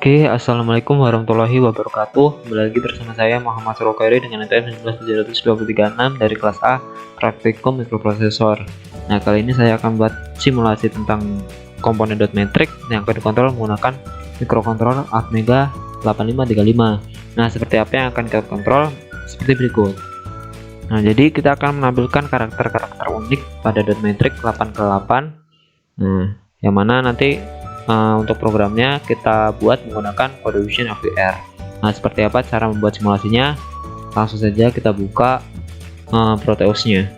Oke, assalamualaikum warahmatullahi wabarakatuh. Kembali lagi bersama saya Muhammad Surokairi dengan NTM 19726 dari kelas A Praktikum Mikroprosesor. Nah, kali ini saya akan buat simulasi tentang komponen dot matrix yang akan dikontrol menggunakan mikrokontroler Atmega 8535. Nah, seperti apa yang akan kita kontrol? Seperti berikut. Nah, jadi kita akan menampilkan karakter-karakter unik pada dot matrix 8x8. Nah, yang mana nanti untuk programnya kita buat menggunakan CodeVision FVR. Nah, seperti apa cara membuat simulasinya? Langsung saja kita buka Proteusnya.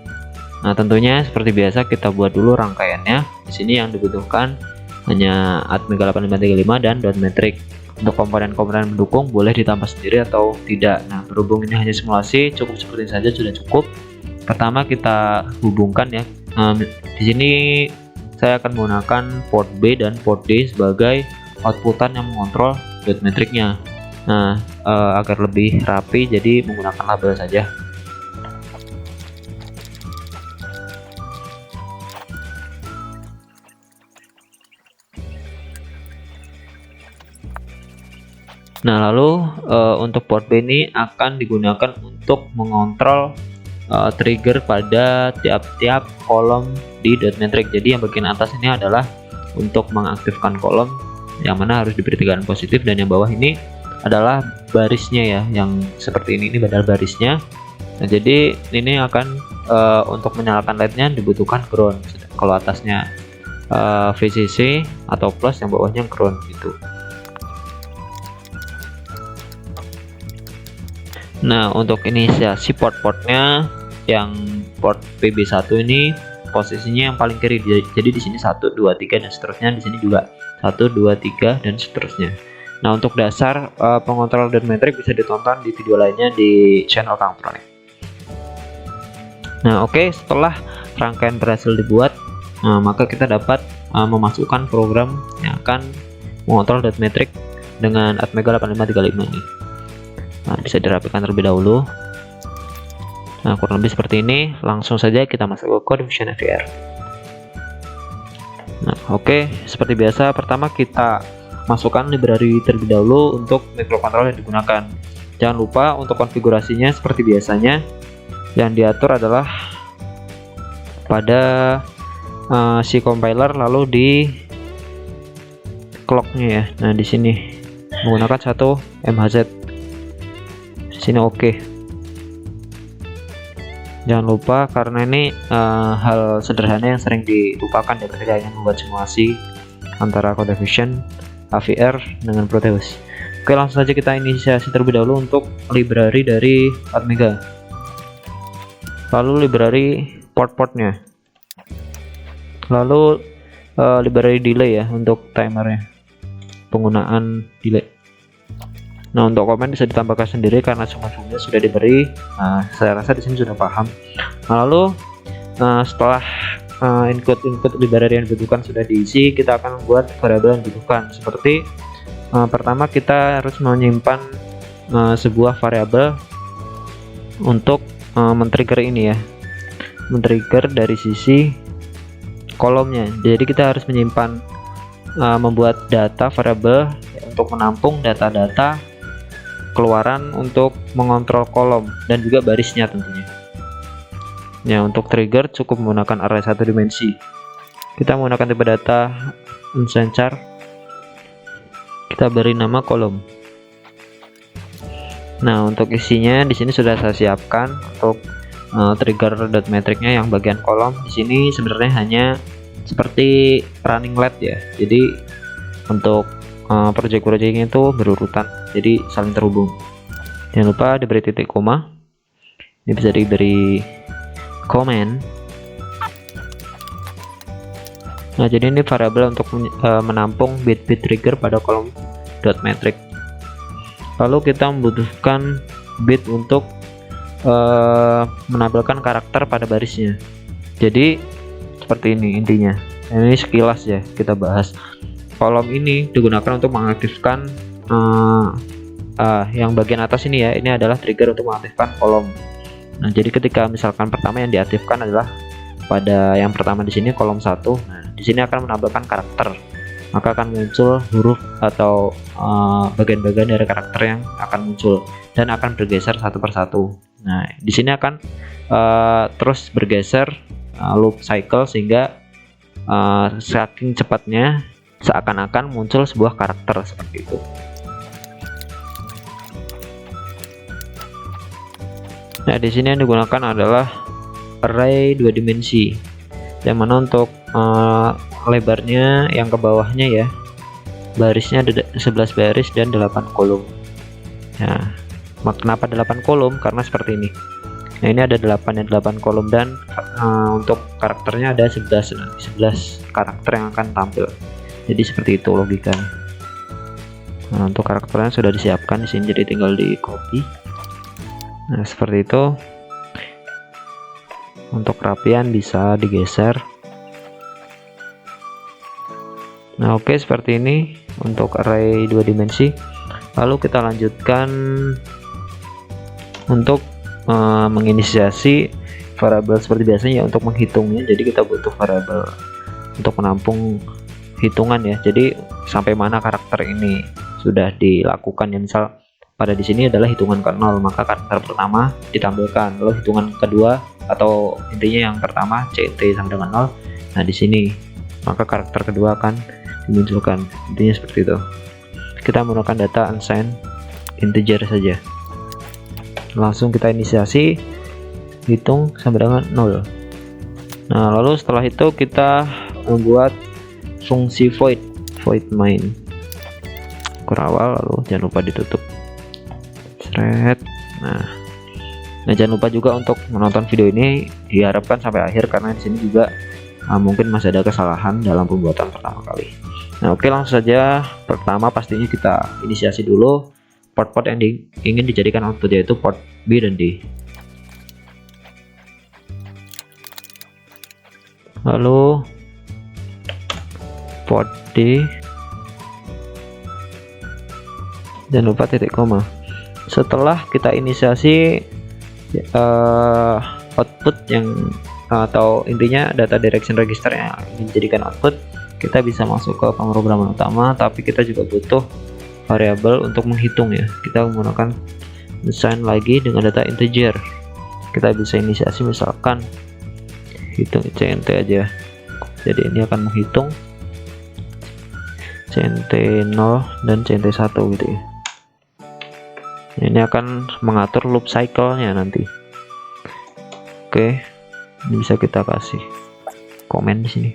Nah, tentunya seperti biasa kita buat dulu rangkaiannya. Di sini yang dibutuhkan hanya Atmega 8535 dan dot matrix. Untuk komponen-komponen mendukung boleh ditambah sendiri atau tidak. Nah, berhubung ini hanya simulasi, cukup seperti ini saja sudah cukup. Pertama kita hubungkan ya. Di sini saya akan menggunakan port B dan port D sebagai outputan yang mengontrol dot matrixnya. Nah, agar lebih rapi jadi menggunakan label saja. Nah, lalu untuk port B ini akan digunakan untuk mengontrol trigger pada tiap-tiap kolom di dot matrix. Jadi yang bagian atas ini adalah untuk mengaktifkan kolom yang mana harus diberi tegangan positif, dan yang bawah ini adalah barisnya ya, yang seperti ini adalah barisnya. Nah, jadi ini akan untuk menyalakan LED-nya dibutuhkan ground. Kalau atasnya VCC atau plus, yang bawahnya ground gitu. Nah, untuk inisiasi port-portnya, yang port PB1 ini posisinya yang paling kiri. Jadi di sini 1, 2, 3 dan seterusnya. Di sini juga 1, 2, 3 dan seterusnya. Nah, untuk dasar pengontrol dot matrix bisa ditonton di video lainnya di channel Kangtronic. Nah, oke, setelah rangkaian berhasil dibuat, maka kita dapat memasukkan program yang akan mengontrol dot matrix dengan Atmega 8535 ini. Nah, bisa dirapikan terlebih dahulu. Nah, kurang lebih seperti ini. Langsung saja kita masuk ke CodeVision FVR. Nah, oke, seperti biasa pertama kita masukkan library terlebih dahulu untuk mikrokontroler yang digunakan. Jangan lupa untuk konfigurasinya seperti biasanya, yang diatur adalah pada si compiler lalu di clocknya ya. Nah, di sini menggunakan 1 MHz. Sini oke. Jangan lupa, karena ini hal sederhana yang sering dilupakan ya ketika ingin membuat simulasi antara CodeVision FVR dengan Proteus. Oke, langsung saja kita inisiasi terlebih dahulu untuk library dari Atmega. Lalu library port-portnya. Lalu library delay ya untuk timernya. Penggunaan delay. Nah, untuk komen bisa ditambahkan sendiri karena semua-semuanya sudah diberi. Nah, saya rasa di sini sudah paham. Nah, lalu setelah input library yang dibutuhkan sudah diisi, kita akan membuat variabel yang dibutuhkan. Seperti pertama kita harus menyimpan sebuah variabel untuk men-trigger ini ya, men-trigger dari sisi kolomnya. Jadi kita harus menyimpan membuat data variabel untuk menampung data-data keluaran untuk mengontrol kolom dan juga barisnya tentunya. Ya, untuk trigger cukup menggunakan array 1 dimensi. Kita menggunakan tipe data uncenchar. Kita beri nama kolom. Nah, untuk isinya di sini sudah saya siapkan untuk trigger dot matrixnya yang bagian kolom. Di sini sebenarnya hanya seperti running LED ya. Jadi untuk project-projectnya itu berurutan, jadi saling terhubung. Jangan lupa diberi titik koma. Ini bisa diberi comment. Nah, jadi ini variabel untuk menampung bit-bit trigger pada kolom dot matrix. Lalu kita membutuhkan bit untuk menampilkan karakter pada barisnya. Jadi seperti ini intinya. Ini sekilas ya kita bahas. Kolom ini digunakan untuk mengaktifkan yang bagian atas ini ya. Ini adalah trigger untuk mengaktifkan kolom. Nah, jadi ketika misalkan pertama yang diaktifkan adalah pada yang pertama di sini kolom 1. Nah, di sini akan menampilkan karakter maka akan muncul huruf atau bagian-bagian dari karakter yang akan muncul dan akan bergeser satu persatu. Nah, di sini akan terus bergeser loop cycle sehingga saking cepatnya seakan-akan muncul sebuah karakter seperti itu. Nah, di sini yang digunakan adalah array 2 dimensi, yang mana untuk lebarnya yang ke bawahnya ya, barisnya ada 11 baris dan 8 kolom. Nah, kenapa 8 kolom? Karena seperti ini. Nah, ini ada 8 kolom dan untuk karakternya ada 11 karakter yang akan tampil. Jadi seperti itu logikanya. Nah, untuk karakternya sudah disiapkan di sini, jadi tinggal di copy. Nah, seperti itu. Untuk rapian bisa digeser. Nah, oke, seperti ini untuk array 2 dimensi. Lalu kita lanjutkan untuk menginisiasi variabel seperti biasanya ya, untuk menghitungnya. Jadi kita butuh variabel untuk menampung hitungan ya. Jadi sampai mana karakter ini sudah dilakukan ya. Misal pada di sini adalah hitungan ke 0, maka karakter pertama ditampilkan, lalu hitungan kedua atau intinya yang pertama CNT sama dengan 0. Nah, di sini maka karakter kedua akan dimunculkan. Intinya seperti itu. Kita menggunakan data unsigned integer saja. Langsung kita inisiasi, hitung sama dengan 0. Nah, lalu setelah itu kita membuat fungsi void main kurawal, lalu jangan lupa ditutup. Nah, jangan lupa juga untuk menonton video ini, diharapkan sampai akhir karena di sini juga mungkin masih ada kesalahan dalam pembuatan pertama kali. Nah, oke, langsung saja. Pertama pastinya kita inisiasi dulu port-port yang ingin dijadikan output, yaitu port B dan D. Lalu port D, jangan lupa titik koma. Setelah kita inisiasi output yang atau intinya data direction register yang dijadikan output, kita bisa masuk ke pemrograman utama, tapi kita juga butuh variabel untuk menghitung ya. Kita menggunakan assign lagi dengan data integer. Kita bisa inisiasi misalkan hitung CNT aja. Jadi ini akan menghitung CNT 0 dan CNT 1 gitu ya. Ini akan mengatur loop cycle-nya nanti. Oke, ini bisa kita kasih komen di sini.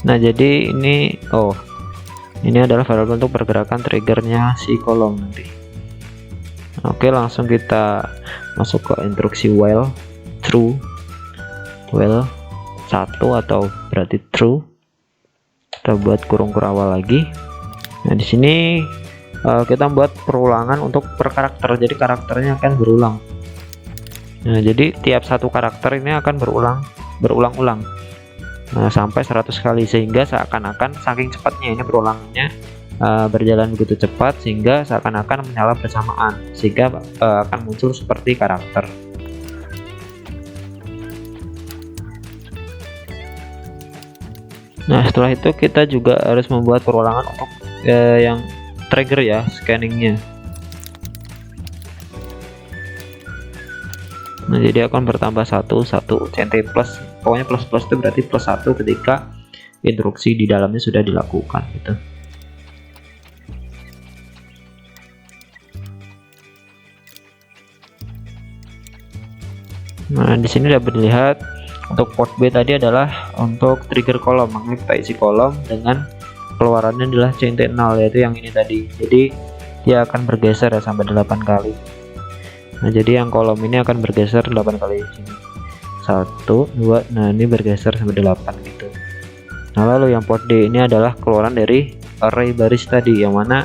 Nah, jadi ini ini adalah variabel untuk pergerakan triggernya si kolom nanti. Oke, langsung kita masuk ke instruksi while true, while 1 atau berarti true. Kita buat kurung kurawal lagi. Nah, di sini kita buat perulangan untuk per karakter, jadi karakternya akan berulang. Nah, jadi tiap satu karakter ini akan berulang-ulang sampai 100 kali, sehingga seakan-akan saking cepatnya ini berulangannya berjalan begitu cepat sehingga seakan-akan menyala bersamaan, sehingga akan muncul seperti karakter. Nah, setelah itu kita juga harus membuat perulangan untuk yang trigger ya, scanningnya. Nah, jadi akan bertambah 1 CNT plus, pokoknya plus itu berarti plus 1 ketika instruksi di dalamnya sudah dilakukan gitu. Nah, di sini dapat dilihat untuk port B tadi adalah untuk trigger kolom, makanya kita isi kolom dengan keluarannya adalah CNT 0, yaitu yang ini tadi. Jadi dia akan bergeser ya sampai 8 kali. Nah, jadi yang kolom ini akan bergeser 8 kali di sini. 1, 2, nah ini bergeser sampai 8 gitu. Nah, lalu yang port D ini adalah keluaran dari array baris tadi, yang mana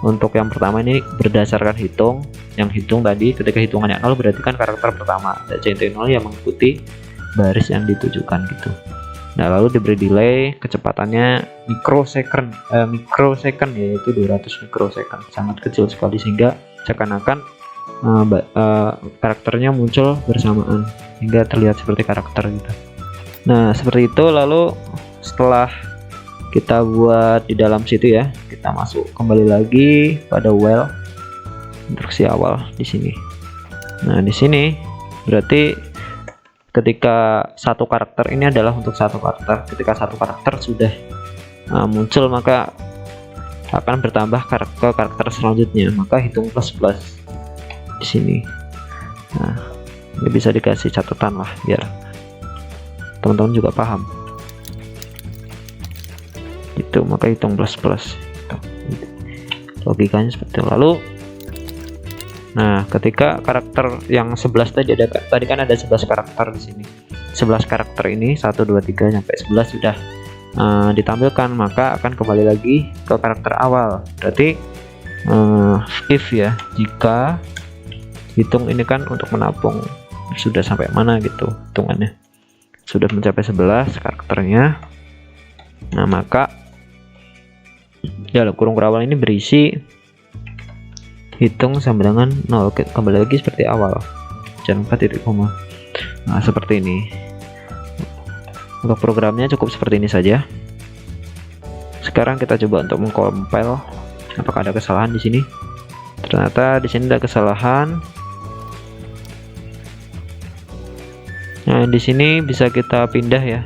untuk yang pertama ini berdasarkan hitung. Yang hitung tadi ketika hitungannya 0 berarti kan karakter pertama, dan CNT 0 yang mengikuti baris yang ditujukan gitu. Nah, lalu diberi delay, kecepatannya mikrosecond yaitu 200 mikrosecond, sangat kecil sekali sehingga seakan-akan karakternya muncul bersamaan hingga terlihat seperti karakter gitu. Nah, seperti itu. Lalu setelah kita buat di dalam situ ya, kita masuk kembali lagi pada while instruksi awal di sini. Nah, di sini berarti ketika satu karakter ini adalah untuk satu karakter. Ketika satu karakter sudah muncul, maka akan bertambah ke karakter selanjutnya, maka hitung plus di sini. Nah, ini bisa dikasih catatan lah biar teman-teman juga paham. Itu maka hitung plus. Logikanya seperti itu. Lalu nah, ketika karakter yang 11 tadi kan ada 11 karakter di sini. 11 karakter ini 1 2 3 sampai 11 sudah ditampilkan, maka akan kembali lagi ke karakter awal. Berarti if ya, jika hitung ini kan untuk menampung sudah sampai mana gitu hitungannya, sudah mencapai 11 karakternya. Nah, maka dalam kurung berawal ini berisi hitung sama dengan 0, kembali lagi seperti awal, jangan lupa titik koma. Nah, seperti ini. Untuk programnya cukup seperti ini saja. Sekarang kita coba untuk mengcompile apakah ada kesalahan di sini. Ternyata di sini ada kesalahan. Nah, di sini bisa kita pindah ya.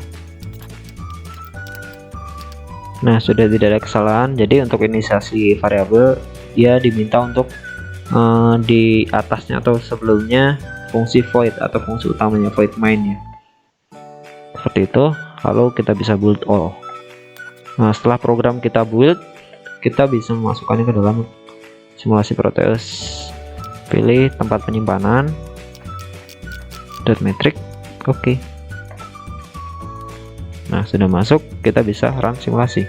Nah, sudah tidak ada kesalahan. Jadi untuk inisiasi variabel dia diminta untuk di atasnya atau sebelumnya fungsi void atau fungsi utamanya void main ya. Seperti itu. Lalu kita bisa build all. Nah, setelah program kita build, kita bisa memasukkannya ke dalam simulasi Proteus. Pilih tempat penyimpanan .metric. Oke. Nah, sudah masuk, kita bisa run simulasi.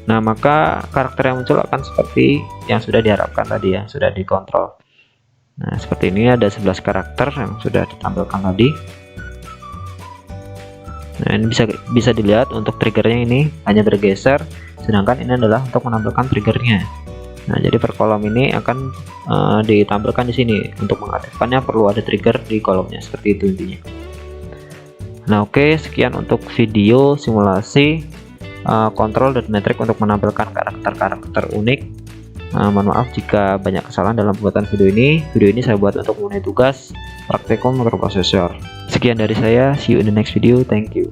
Nah, maka karakter yang muncul akan seperti yang sudah diharapkan tadi ya, sudah dikontrol. Nah, seperti ini ada 11 karakter yang sudah ditampilkan tadi. Nah, ini bisa dilihat untuk triggernya ini hanya bergeser, sedangkan ini adalah untuk menampilkan triggernya. Nah, jadi per kolom ini akan ditampilkan di sini. Untuk mengaktifkannya perlu ada trigger di kolomnya, seperti itu intinya. Nah, oke, sekian untuk video simulasi control.metric untuk menampilkan karakter-karakter unik. Mohon maaf jika banyak kesalahan dalam pembuatan video ini. Video ini saya buat untuk memenuhi tugas praktikum microprosesor. Sekian dari saya, see you in the next video, thank you.